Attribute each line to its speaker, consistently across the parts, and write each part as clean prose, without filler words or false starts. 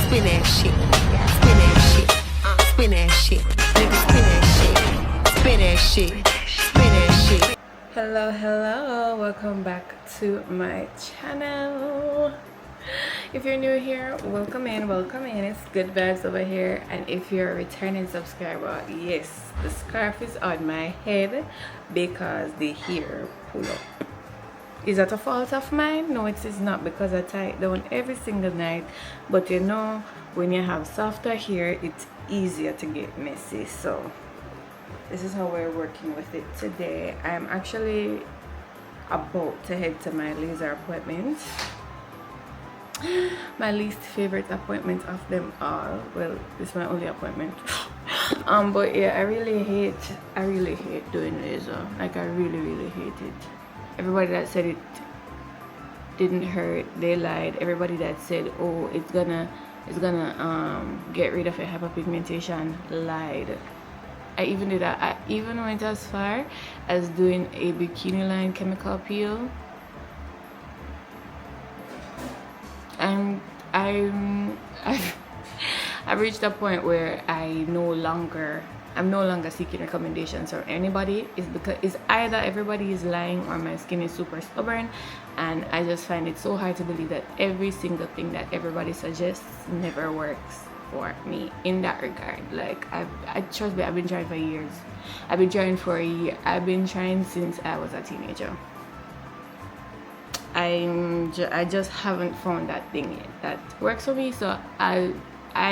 Speaker 1: spin that shit, spin that shit, spin that shit, nigga, spin that shit, spin that shit, spin that shit.
Speaker 2: Hello, welcome back to my channel. If you're new here, welcome in. It's good vibes over here. And if you're a returning subscriber, yes, the scarf is on my head because the hair pull up. Is that a fault of mine? No, it is not, because I tie it down every single night. But you know, when you have softer hair, it's easier to get messy. So this is how we're working with it today. I'm actually about to head to my laser appointment. My least favorite appointment of them all. Well, this is my only appointment. But yeah, I really hate doing laser. Like, I really hate it. Everybody that said it didn't hurt, they lied. Everybody that said, oh, it's gonna get rid of your hyperpigmentation, lied. I even did that. I even went as far as doing a bikini line chemical peel. I've reached a point where I'm no longer seeking recommendations from anybody. It's either everybody is lying or my skin is super stubborn, and I just find it so hard to believe that every single thing that everybody suggests never works for me in that regard. Like, I trust me, I've been trying for years. I've been trying for a year. I've been trying since I was a teenager. I just haven't found that thing yet that works for me, so I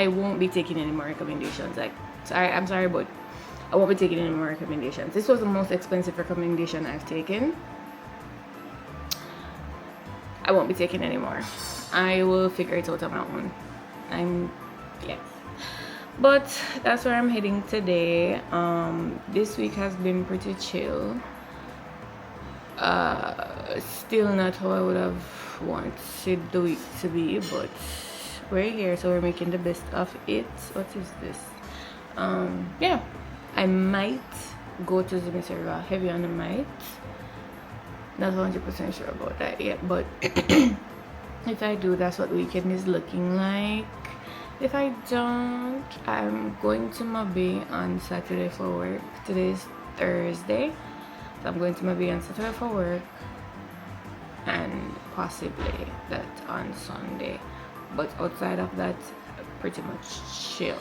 Speaker 2: won't be taking any more recommendations. Like, I'm sorry, but I won't be taking any more recommendations. This was the most expensive recommendation I've taken. I won't be taking any more. I will figure it out on my own. Yeah. But that's where I'm heading today. This week has been pretty chill. Still not how I would have wanted the week to be, but we're here, so we're making the best of it. What is this? Yeah, I might go to the Missouri, heavy on the might. Not 100% sure about that yet, but if I do, that's what the weekend is looking like. If I don't, I'm going to Mobay on Saturday for work. Today's Thursday, so I'm going to Mobay on Saturday for work, and possibly that on Sunday. But outside of that, pretty much chill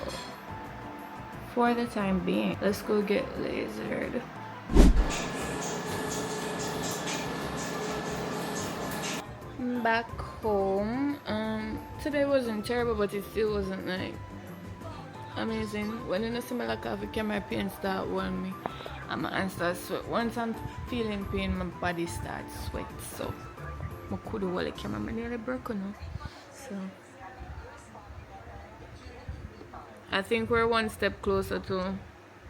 Speaker 2: for the time being. Let's go get lasered. Back home. Today wasn't terrible, but it still wasn't like amazing. When in a similar coffee camera pain start warning me, my hands start sweat. Once I'm feeling pain, my body starts sweat. So I couldn't hold the camera. I nearly broke now. So I think we're one step closer to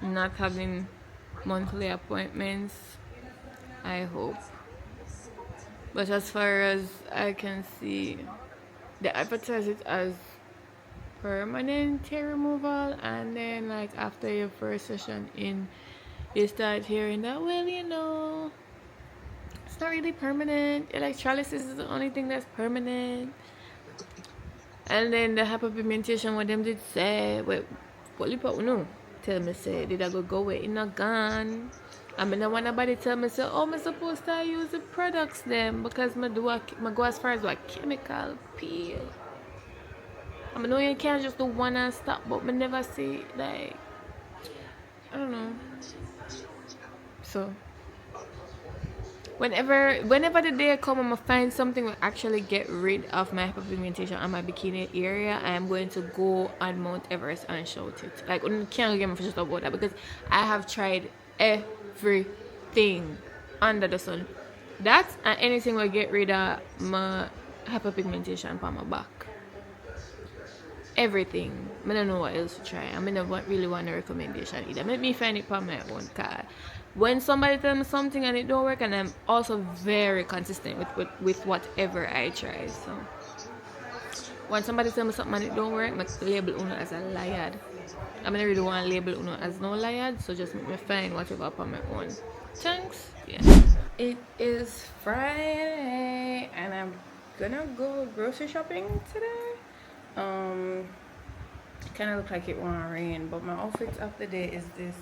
Speaker 2: not having monthly appointments, I hope. But as far as I can see, they advertise it as permanent hair removal, and then like after your first session in, you start hearing that, well, you know, it's not really permanent. Electrolysis is the only thing that's permanent. And then the hyperpigmentation, what them did say, what you no tell me say, did I go away in a gun? I mean, I want nobody tell me say, oh, I'm supposed to use the products them because I go as far as like chemical peel. I mean, no, you can't just do one and stop, but I never see, like, I don't know. So whenever the day come, I'm gonna find something to actually get rid of my hyperpigmentation on my bikini area. I am going to go on Mount Everest and shout it. Like, you can't get me just about that, because I have tried everything under the sun. That and anything will get rid of my hyperpigmentation on my back. Everything. I don't know what else to try. I mean, I don't really want a recommendation either. Make me find it on my own card. When somebody tells me something and it don't work, and I'm also very consistent with whatever I try. So when somebody tells me something and it don't work, I label uno as a liar. I mean, I really want to label uno as no liar, so just make me find whatever on my own. Thanks. Yeah. It is Friday and I'm gonna go grocery shopping today. Kind of look like it won't rain, but my outfit of the day is this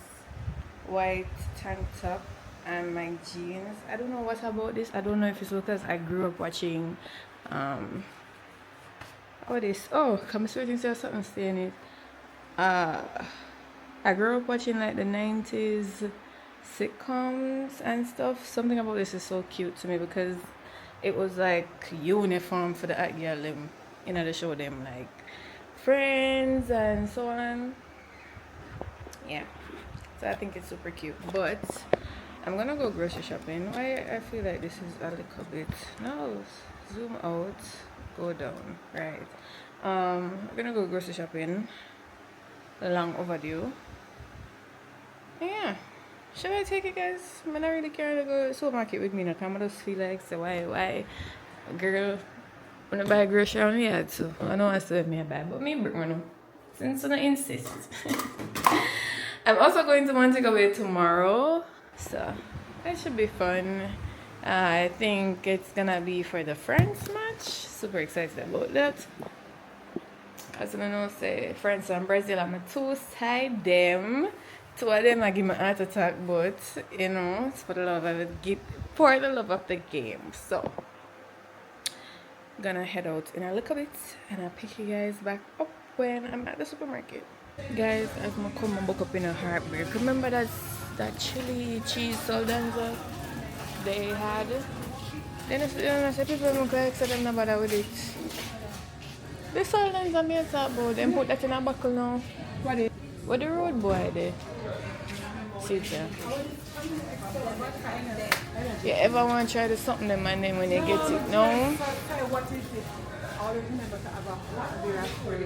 Speaker 2: white tank top and my jeans. I don't know what about this. I don't know if it's because I grew up watching what is, oh, come sweating say something staying it. I grew up watching like the 90s sitcoms and stuff. Something about this is so cute to me because it was like uniform for the hot girl them, you know, they show them like Friends and so on. Yeah, so I think it's super cute. But I'm gonna go grocery shopping. Why I feel like this is a little bit, no, zoom out, go down, right. I'm gonna go grocery shopping, long overdue. Yeah, should I take it, guys? I'm not really care to go to the supermarket with me now. I just feel like, so why girl, when I buy grocery I only had to. I know I still have me a bag, but me bring one up since I insist. I'm also going to Montego Bay tomorrow, so that should be fun. I think it's gonna be for the France match. Super excited about that. As you know, say France and Brazil, I'm a two side them. Two of them I give me a heart attack, but you know, it's for the love of it, for the love of the game. So gonna head out in a little bit and I'll pick you guys back up when I'm at the supermarket. Guys, as I come and book up in a heartbreak, remember that chili cheese saldanza they had? Then I said people look like said them not bother with it. The saldanza me talk about them put that in a buckle now. What the road boy there? See it here. You ever want to try the something them and then when you get it? No?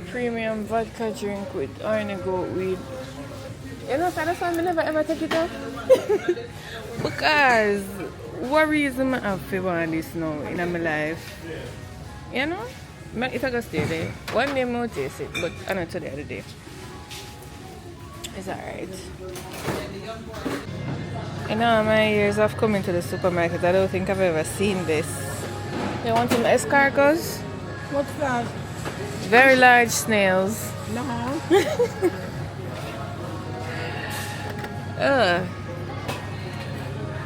Speaker 2: Premium vodka drink with iron goat weed. You know, so that's why I never ever take it off. Because what reason I have to want this now in my life? You know? If I go stay there, one day I will taste it, but I not the other day. It's alright. In all my years of coming to the supermarket, I don't think I've ever seen this. You want some escargots?
Speaker 3: What's that?
Speaker 2: Very large snails.
Speaker 3: No.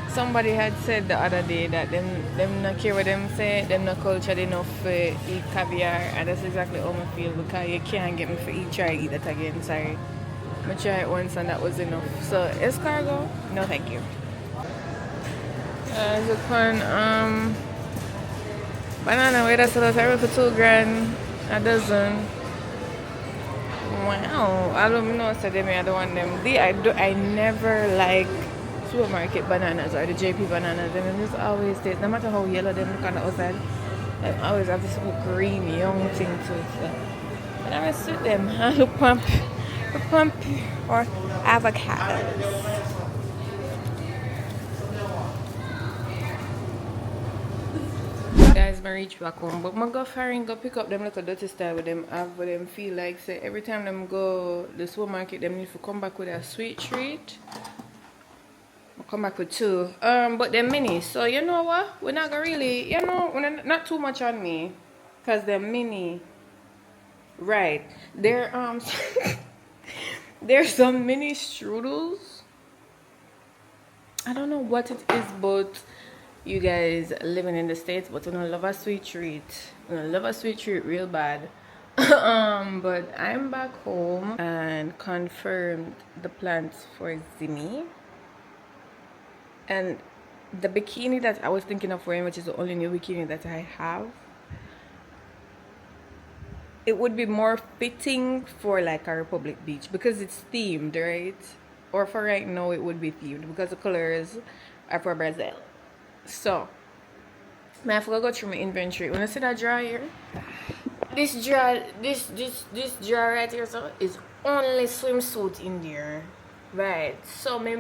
Speaker 2: Somebody had said the other day that them not care what them say, them not cultured enough for eat caviar, and that's exactly how I feel because you can't get me for try eat that again, sorry. I tried it once and that was enough. So escargot? No thank you. Look on banana way that's a for $2,000 a dozen. Wow. I don't know so they I don't want them. I never like supermarket bananas or the JP bananas. Them just always taste, no matter how yellow they look on the outside, they always have this little green young thing to it. So. But I must suit them. I look pump or avocados. Guys, I reach back home, but I go firing, go pick up them little dirty style with them have with them feel like say every time them go the supermarket them need to come back with a sweet treat. I'll come back with two. But they're mini, so you know what? We're not gonna really, you know, not too much on me. Cause they're mini. Right. They're there's some mini strudels. I don't know what it is, but you guys living in the States, but we don't love a sweet treat. We don't love a sweet treat real bad. But I'm back home and confirmed the plans for Zimmy. And the bikini that I was thinking of wearing, which is the only new bikini that I have, it would be more fitting for like a Republic Beach because it's themed, right? Or for right now it would be themed because the colors are for Brazil. So I have to go through my inventory. When I see that drawer here, this drawer right here so is only swimsuit in there. Right. So me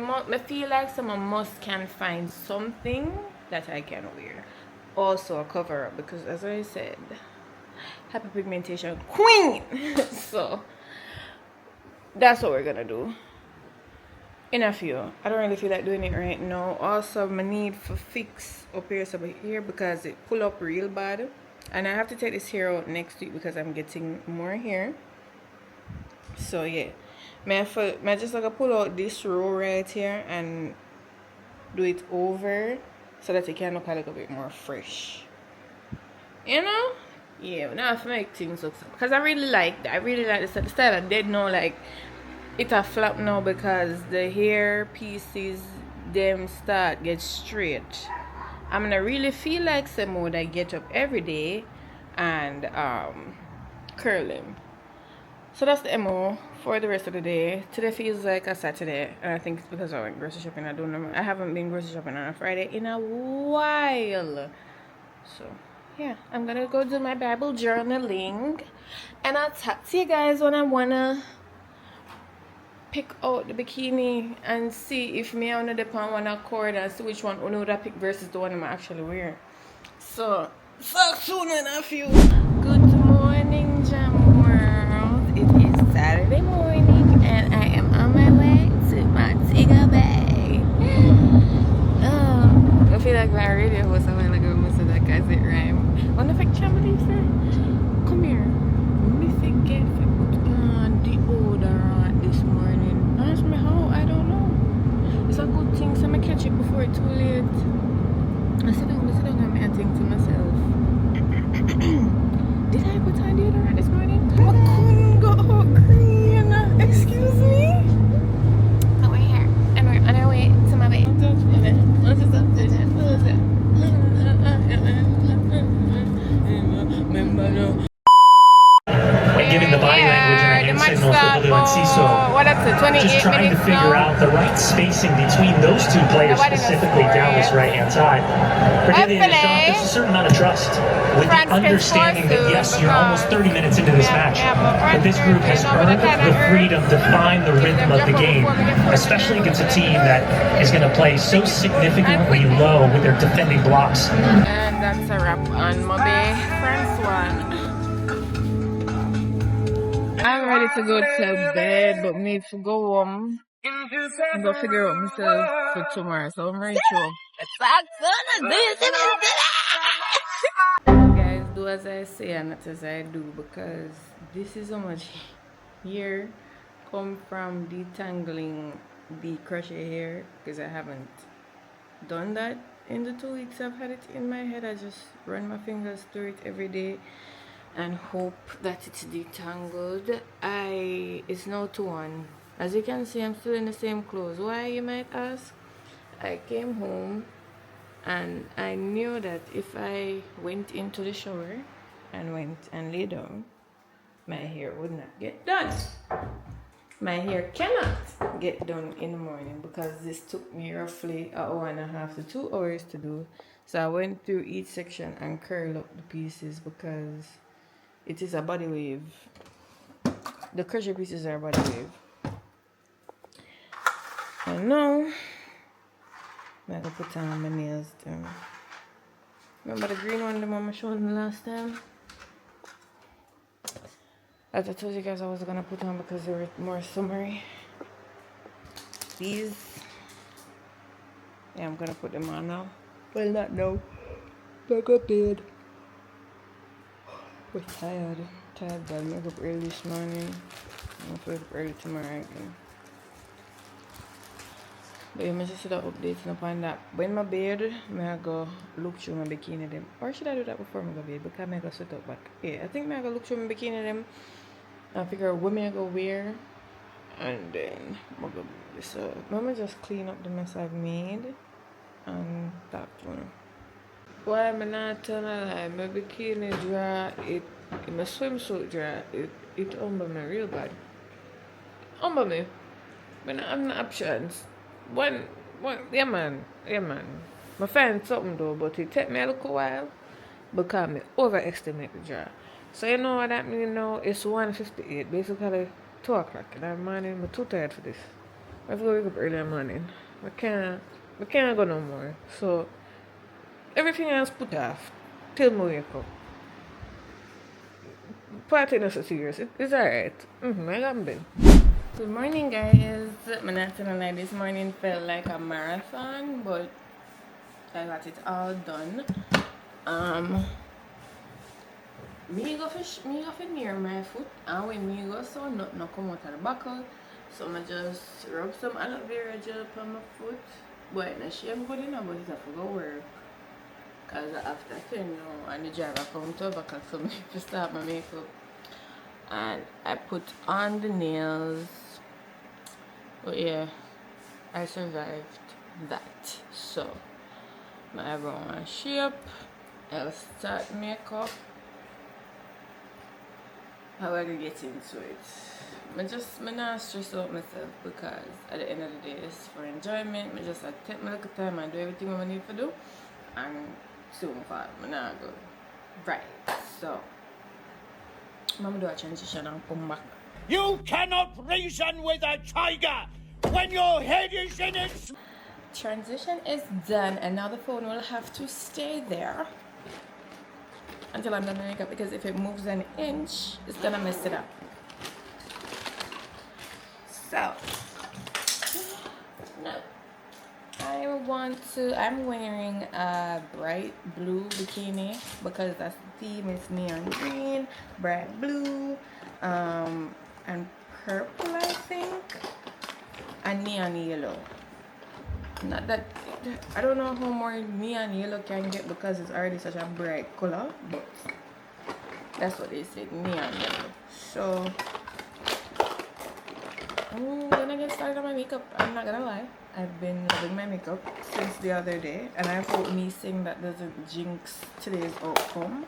Speaker 2: feel like someone can find something that I can wear. Also a cover up because as I said, happy pigmentation queen. So that's what we're gonna do. In a few. I don't really feel like doing it right now. Also my need for fix up here so here because it pull up real bad. And I have to take this hair out next week because I'm getting more hair. So yeah, may I just like pull out this row right here and do it over so that it can look a little bit more fresh. You know? Yeah, now I have to make things look because I really like the style. I did know like it a flap now because the hair pieces them start get straight. I'm gonna really feel like some would I get up every day and curl them. So that's the MO for the rest of the day. Today feels like a Saturday, and I think it's because I went grocery shopping. I haven't been grocery shopping on a Friday in a while. So yeah, I'm gonna go do my Bible journaling, and I'll talk to you guys when I wanna pick out the bikini and see if me and the pan one accord and see which one I would pick versus the one I'm actually wearing. So soon enough, you. Good morning, Jam World. It is Saturday morning, and I am on my way to Montego Bay. Oh, I feel like my radio host a while ago must have that guy's it rhyme. What the fuck, Chamberlain said? Come here. Me forget to put on deodorant this morning. Ask me how? I don't know. It's a good thing, so I catch it before it's too late. I sit down and I think to myself, did I put on deodorant this morning? I couldn't go out green. Excuse me? But we're here, and we're on our way to my bay.
Speaker 3: When giving the body language and our hand signals to Blue and Ciso, just trying to figure out the right spacing between those two players, specifically down this right-hand side. Particularly in the shot, there's a certain amount of trust with the understanding that, yes, you're almost 30 minutes into this match, but this group has earned the freedom to find the rhythm of the game, especially against a team that is going to play so significantly low with their defending blocks.
Speaker 2: And that's a wrap on Mobe France one. I'm ready to go to bed, but need to go home and go figure out myself for tomorrow. So I'm ready to guys, do as I say and not as I do, because this is how much hair come from detangling the crochet hair, because I haven't done that in the 2 weeks I've had it in my head. I just run my fingers through it every day and hope that it's detangled. It's now 2:01. As you can see, I'm still in the same clothes. Why, you might ask? I came home and I knew that if I went into the shower and went and lay down, my hair would not get done. My hair cannot get done in the morning because this took me roughly an hour and a half to 2 hours to do. So I went through each section and curled up the pieces because it is a body wave. The crochet pieces are a body wave. And now I'm gonna put on my nails too. Remember the green one the mama showed me last time? As I told you guys I was gonna put on because they were more summery. These, yeah, I'm gonna put them on now. Well, not now. Back up bed. We're tired, but I woke up early this morning. I'm gonna wake up early tomorrow again. But you must sit up updating upon that. When my bed, I go look through my bikini them. Or should I do that before I go bed? Because I go sit up back. Yeah, I think I go look through my bikini them and figure out what I go wear. And then I go. So Mama just clean up the mess I've made and that one. Why am I not telling a lie? My bikini dry, my swimsuit dry, it humble me real bad. Humble me. But I have no options. One, yeah man. I find something though, but it take me a little while because I overestimate the dry. So you know what that means now? It's 1:58, basically 2 o'clock in the morning. I'm too tired for this. I have to wake up early in the morning. I can't go no more. So everything else put off till I wake up. Party not so serious. It's alright. I got bed. Good morning, guys. My afternoon night this morning felt like a marathon, but I got it all done. me go near my foot, and when me go so nothing no come out of the buckle. So I just rub some aloe vera gel on my foot. But no shame good enough, but it's have to go work. Cause after 10 now, and the driver come to back for me to start my makeup. And I put on the nails. But yeah, I survived that. So my eyebrow and shape. I'll start makeup. How I get into it. I not stress out myself because at the end of the day it's for enjoyment. I just take my little time and do everything I need to do and so far I not go. Right. So I'm gonna do a transition and come back.
Speaker 4: You cannot reason with a tiger when your head is in its...
Speaker 2: Transition is done and now the phone will have to stay there until I'm done the makeup because if it moves an inch, it's gonna mess it up. So now I'm wearing a bright blue bikini because that's the theme. It's neon green, bright blue, and purple I think, and neon yellow. Not that I don't know how more neon yellow can get because it's already such a bright color, but that's what they said, neon yellow. So I'm gonna get started on my makeup. I'm not gonna lie, I've been loving my makeup since the other day, and I hope me saying that doesn't jinx today's outcome.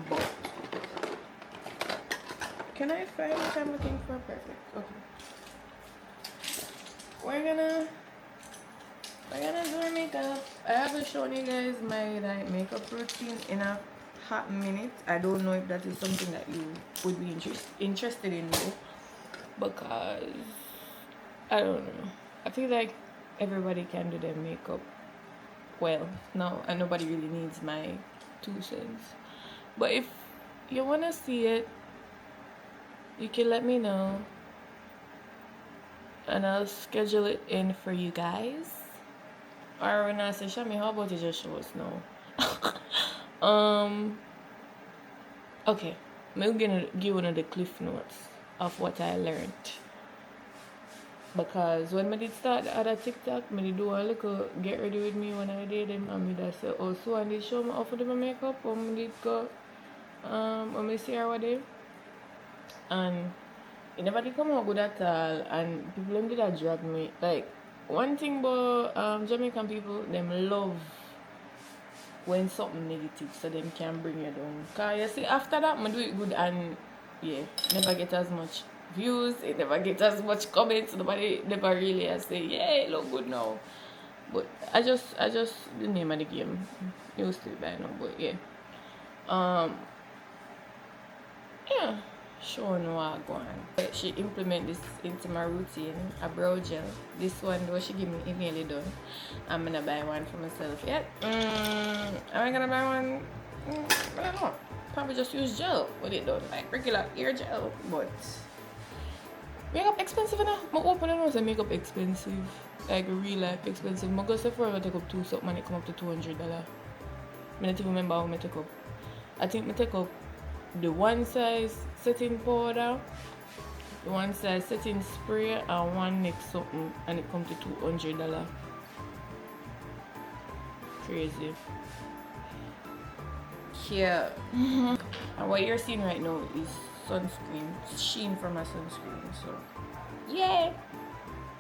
Speaker 2: But can I find what I'm looking for? Perfect. Okay. We're gonna do our makeup. I haven't shown you guys my makeup routine in a hot minute. I don't know if that is something that you would be interested in though, because I don't know. I feel like everybody can do their makeup well now, and nobody really needs my 2 cents. But if you wanna see it, you can let me know, and I'll schedule it in for you guys. Or when I say, Shami, how about you just show us now? Okay, I'm gonna give one of the cliff notes of what I learned. Because when I did start the other TikTok, I did do a little get ready with me when I did them, and I said also, and they show me how to do my makeup when I did go, when I see her one day. And it never did come out good at all, and people did that drag me. Like, one thing about Jamaican people, them love when something negative, so them can bring you down. Cause you see, after that, I do it good, and yeah, never get as much views, it never get as much comments. Nobody never really say, yeah, it look good now. But I just the name of the game. You used to be by now, but yeah. Yeah. Showing what I go on. She implement this into my routine, a brow gel. This one though she give me email done. I'm gonna buy one for myself yet. Am I gonna buy one? I don't know. Probably just use gel with it done, like regular ear gel. But makeup expensive enough. I open and say makeup expensive. Like real life expensive. I go Sephora take up 2 something and it come up to $200. I don't even remember how I take up. I think I take up the one size setting powder, the one size setting spray, and one next something, and it comes to $200. Crazy. Here. And what you're seeing right now is sunscreen, sheen from my sunscreen. So yeah,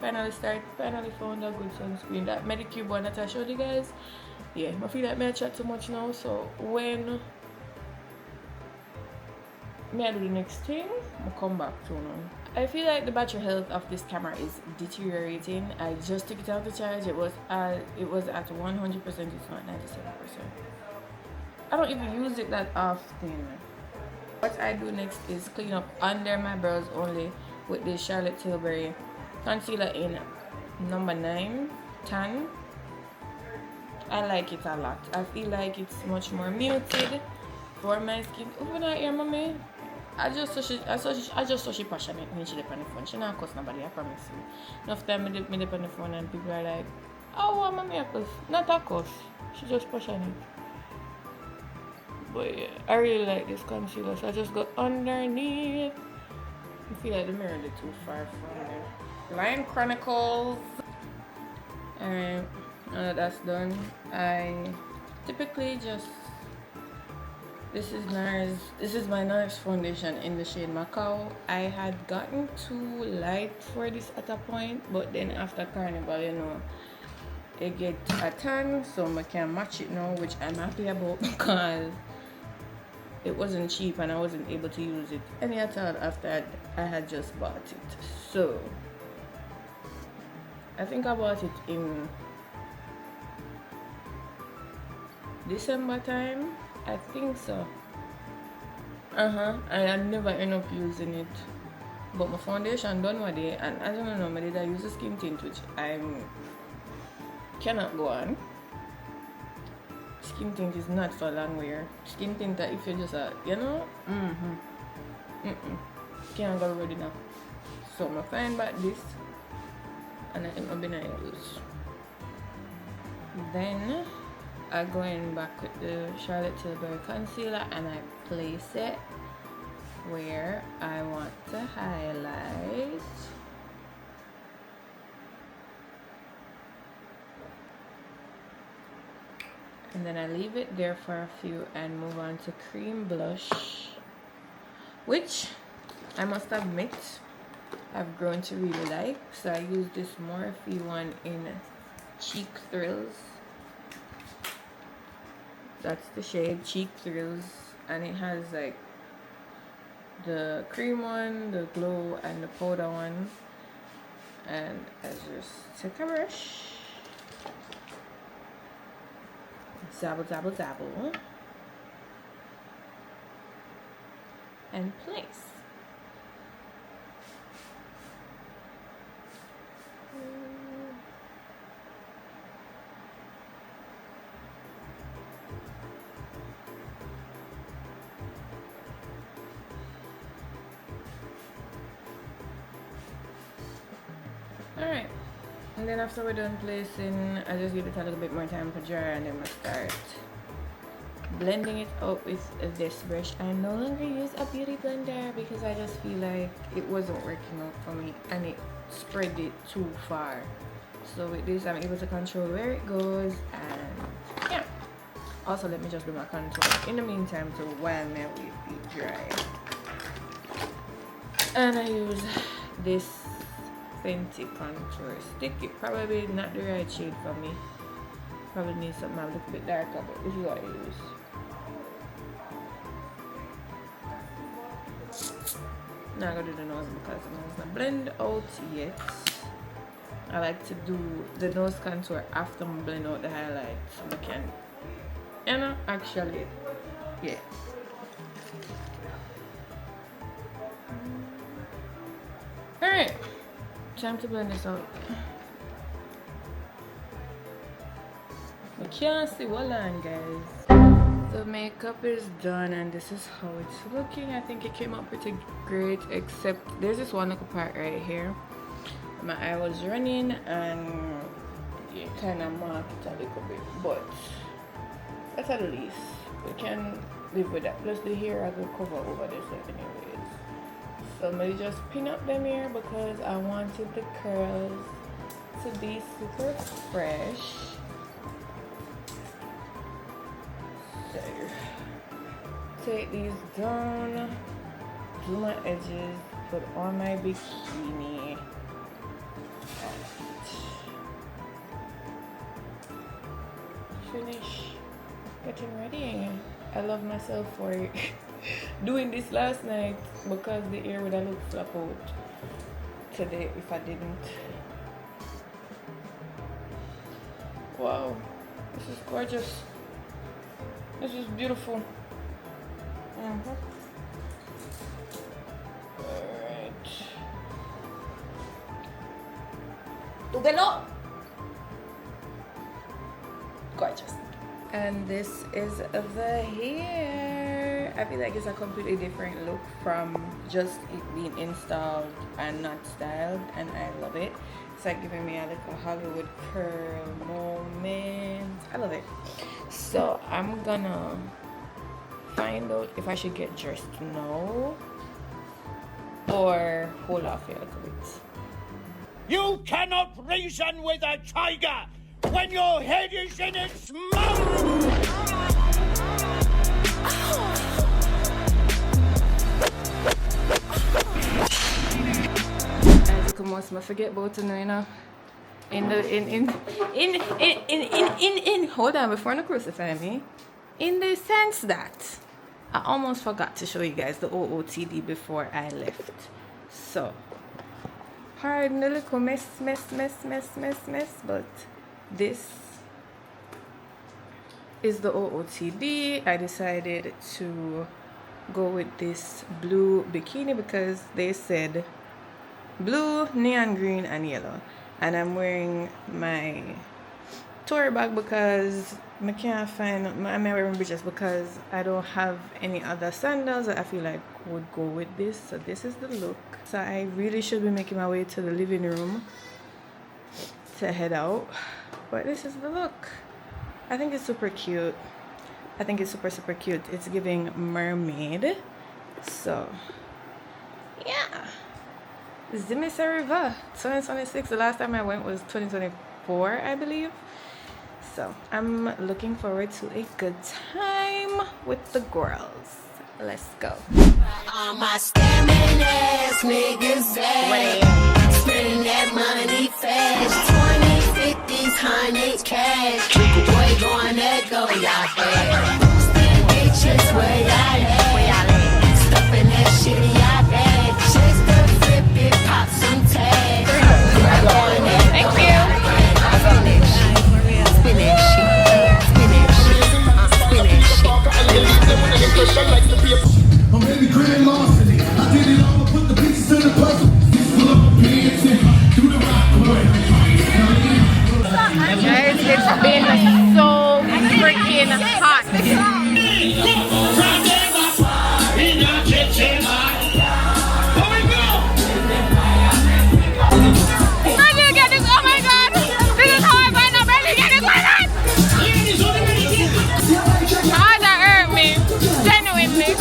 Speaker 2: finally found a good sunscreen. That Medicube one that I showed you guys. Yeah, I feel like I chat too much now, so when I do the next thing, I'll come back to now. I feel like the battery health of this camera is deteriorating. I just took it out to charge. It was at 100%. It's not 97%. I don't even use it that often. What I do next is clean up under my brows only with the Charlotte Tilbury concealer in number 9 tan. I like it a lot. I feel like it's much more muted for my skin. Open that ear, mommy. I just saw she passionate when she dip on the phone. She not cuss nobody, I promise you. Enough time me dip on the phone and people are like, oh, what mommy a cuss? Not a cuss. She just passionate. But yeah, I really like this concealer, so I just got underneath. I feel like the mirror is too far from there. Line Chronicles. Alright, now that that's done, I typically just, this is my NARS foundation in the shade Macau. I had gotten too light for this at a point, but then after Carnival, you know, it get a tan, so I can match it now, which I'm happy about because it wasn't cheap and I wasn't able to use it any at all after I had just bought it. So I think I bought it in December time. I think so. And I never end up using it. But my foundation done one day, and as you know, I did use a skin tint which I cannot go on. Skin tint is not for long wear. Skin tint that if you just you know, can't go ready now. So I find back this, and I think I'm gonna use. Then I go in back with the Charlotte Tilbury concealer and I place it where I want to highlight. And then I leave it there for a few and move on to cream blush, which I must admit I've grown to really like. So I use this Morphe one in Cheek Thrills. That's the shade Cheek Thrills, and it has like the cream one, the glow, and the powder one. And I just take a brush, dabble, dabble, dabble, and place. Alright, and then after we're done placing, I just give it a little bit more time to dry, and then we start blending it out with this brush. I no longer use a beauty blender because I just feel like it wasn't working out for me and it spread it too far. So with this, I'm able to control where it goes, and yeah. Also, let me just do my contour in the meantime to while my wave be dry. And I use this Fenty contour stick. It probably not the right shade for me. Probably need something a little bit darker, but this is what I use. Now I'm gonna do the nose because the nose not blend out yet. I like to do the nose contour after I blend out the highlights. So I can, you know, actually, yeah. Alright. Time to blend this out. I can't see what line, guys. The makeup is done and this is how it's looking. I think it came out pretty great, except there's this one little part right here. My eye was running and it kind of marked it a little bit, but that's at least we can live with that. Plus the hair I will cover over this anyways. So I'm gonna just pin up them here because I wanted the curls to be super fresh. So take these down, do my edges, put on my bikini, and finish getting ready. I love myself for it. Doing this last night because the hair would have looked flap out today if I didn't. Wow, this is gorgeous. This is beautiful. Alright. Tugelo! Gorgeous. And this is the hair. I feel like it's a completely different look from just it being installed and not styled, and I love it. It's like giving me a little Hollywood curl moment. I love it. So I'm gonna find out if I should get dressed now or hold off here a little bit.
Speaker 4: You cannot reason with a tiger when your head is in its mouth!
Speaker 2: As you come on, I forget about it now, you know. Hold on, before I crucify me. In the sense that I almost forgot to show you guys the OOTD before I left. So, pardon the little mess, but this is the OOTD. I decided to go with this blue bikini because they said blue, neon green, and yellow. And I'm wearing my tour bag because I can't find I'm wearing bridges because I don't have any other sandals that I feel like would go with this. So this is the look. So I really should be making my way to the living room to head out, but this is the look. I think it's super cute. I think it's super cute. It's giving mermaid. So yeah, Zimisa River 2026. The last time I went was 2024, I believe. So I'm looking forward to a good time with the girls. Let's go.
Speaker 1: All my scamming ass niggas spending that money fast. 20, 50s, 100s cash. Boy, gonna go y'all bad. Still bitches where y'all at. Stuffing that shit in y'all bag. Just to flip it, pop some tags.
Speaker 2: Thank you.
Speaker 1: Spin that shit. Spin that shit. Spin that shit.
Speaker 5: I'm in the grand larceny. I did it all, I put the pieces in the puzzle. Pull up my pants and do the rock away.
Speaker 2: Guys, it's been so freaking hot. How do you get this? Oh my god! This is how I find out where to get this one! How that hurt me? Genuinely.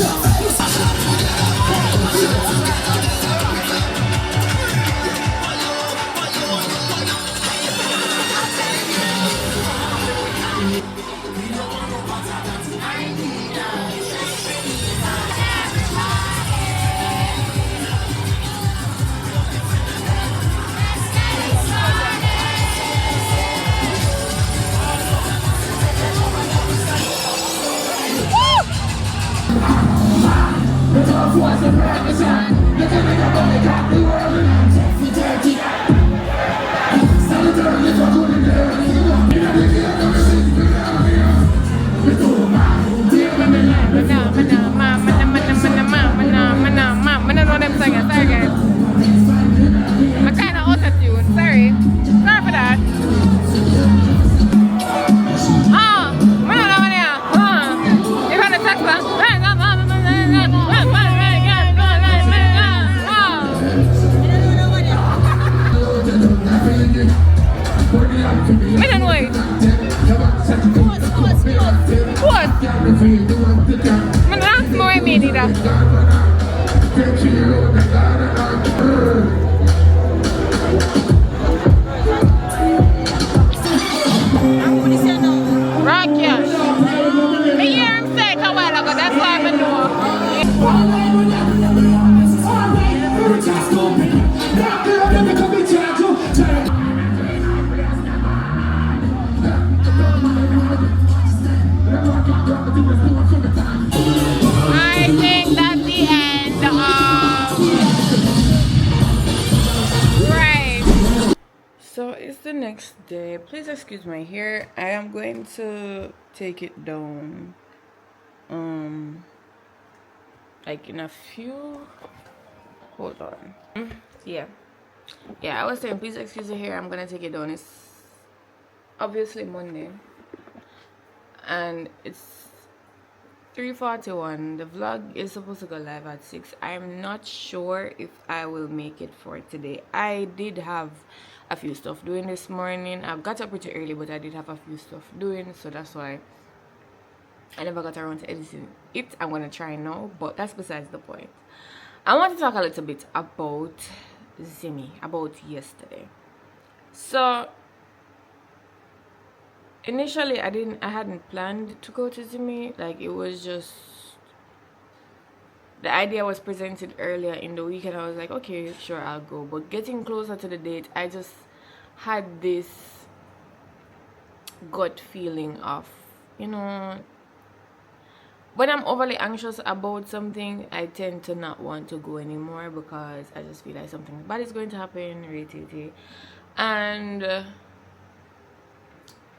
Speaker 2: I think that's the end of right. So it's the next day. Please excuse my hair. I am going to take it down like in a few, hold on. Yeah, I was saying please excuse the hair. I'm gonna take it down. It's obviously Monday and it's 3:41. The vlog is supposed to go live at 6. I'm not sure if I will make it for today. I did have a few stuff doing this morning. I got up pretty early, but I did have a few stuff doing, so that's why I never got around to editing it. I'm gonna try now, but that's besides the point. I want to talk a little bit about Zimmy, about yesterday. So initially I hadn't planned to go to Zimmy. Like, it was just, the idea was presented earlier in the week and I was like, okay, sure, I'll go. But getting closer to the date, I just had this gut feeling of, you know, when I'm overly anxious about something, I tend to not want to go anymore because I just feel like something bad is going to happen, and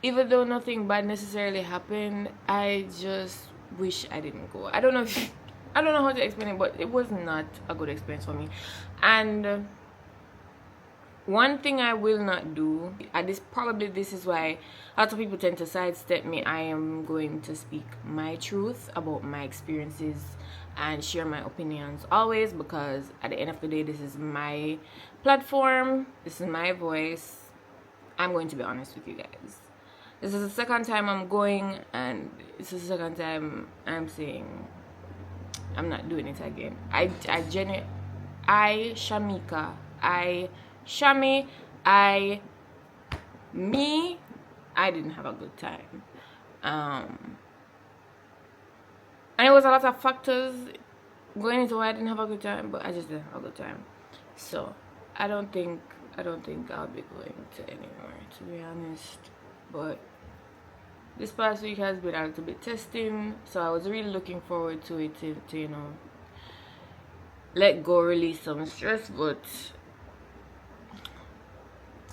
Speaker 2: even though nothing bad necessarily happened, I just wish I didn't go. I don't know how to explain it, but it was not a good experience for me. And one thing I will not do, and this is why lots of people tend to sidestep me. I am going to speak my truth about my experiences and share my opinions always, because at the end of the day, this is my platform, this is my voice. I'm going to be honest with you guys. This is the second time I'm going, and this is the second time I'm saying I'm not doing it again. I didn't have a good time. And it was a lot of factors going into why I didn't have a good time, but I just didn't have a good time. So I don't think I'll be going to anymore, to be honest. But this past week has been a little bit testing, so I was really looking forward to it, to you know, let go, release some stress, but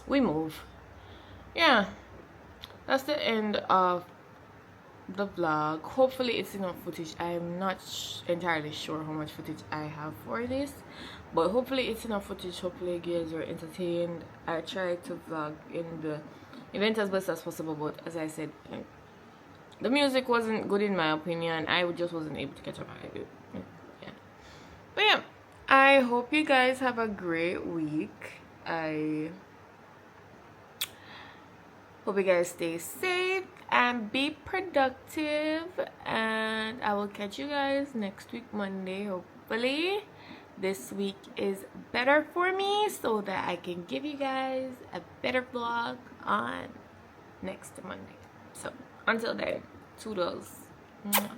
Speaker 2: we move. Yeah, that's the end of the vlog. Hopefully it's enough footage. I'm not entirely sure how much footage I have for this, but hopefully it's enough footage. Hopefully you guys are entertained. I tried to vlog in the event as best as possible, but as I said, the music wasn't good in my opinion. I just wasn't able to catch up. Yeah, but yeah, I hope you guys have a great week. I hope you guys stay safe and be productive, and I will catch you guys next week Monday. Hopefully this week is better for me so that I can give you guys a better vlog on next Monday. So until then, toodles. Mwah.